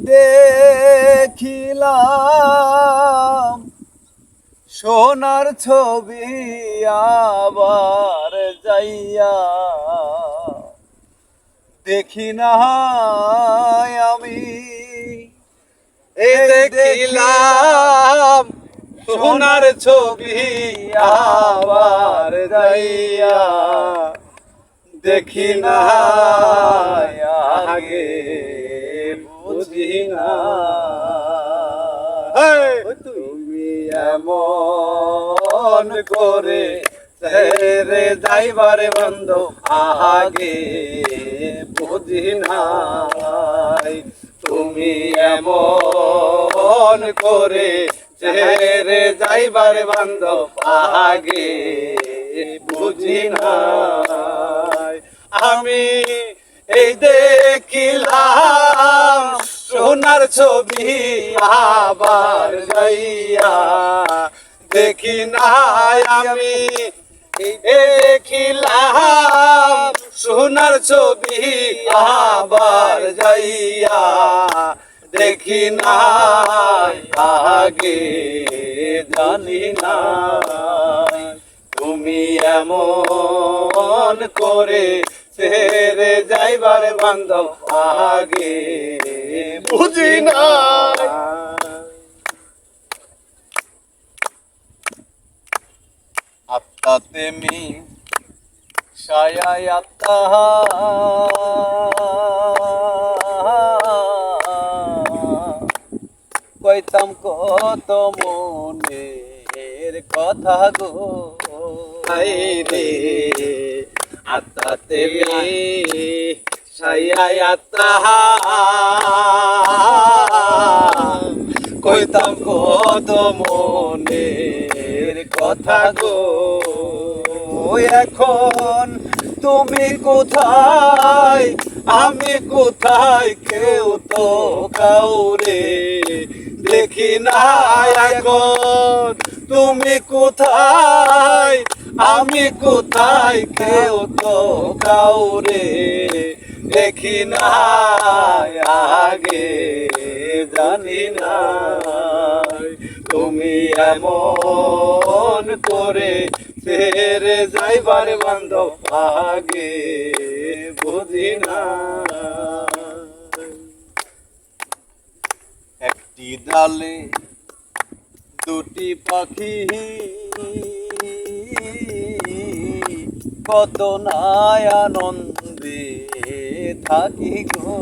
দেখিলাম সোনার ছবি আবার যাইয়া দেখি না আমি দেখিলাম সোনার ছবি আবার যাইয়া দেখি না আগে বুঝি না তুমি এমন করে ছেড়ে যাইবার বন্ধ আগে বুঝি নাই তুমি এমন করে ছেড়ে যাইবার বন্ধ আগে বুঝি নাই আমি এই দেখিলাম সোনার ছবি আবার যাইয়া দেখি নাই আমি দেখিলাম সোনার ছবি আবার যাইয়া দেখি নাই আগে জানি না তুমি এমন করে ছেড়ে যাইবার বান্ধব আগে বুঝি না আত্মাতে মি ছায়ায় আত্মা কইতাম কত মনের কথা গো রে আত্মাতে ছায়ায় আত্মা কইতাম কত মনের কথা গো এখন তুমি কোথায় আমি কোথায় কেউ তো কাউরে দেখি না এখন তুমি কোথায় আমি কোথায় কেউ তো কাউরে দেখি না আগে জানি না তুমি এমন করে ছেড়ে যাইবার বান্ধব আগে বুঝি না একটি ডালে দুটি পাখি কত নাই আনন্দে থাকি গো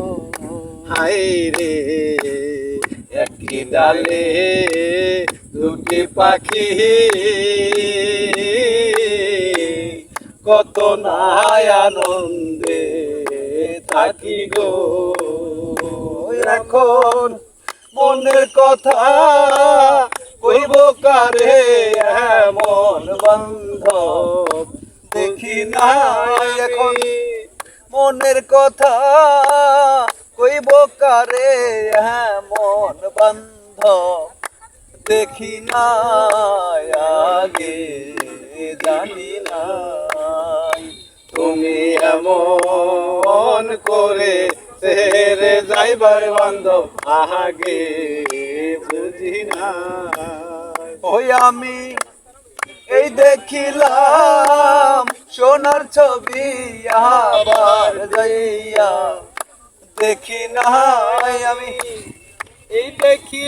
হায় রে একটি ডালে দুটি পাখি কত নাই আনন্দে থাকি গো এখন মনের কথা কইব কারে এমন বান্ধব দেখি না এখন মনের কথা কইব কারে এমন বান্ধব দেখি না আগে জানি না তুমি এমন করে ছেড়ে যাইবার বান্ধব আগে বুঝি না ওই আমি এই দেখিলাম সোনার ছবি আবার যাইয়া দেখি না আমি এই দেখিলাম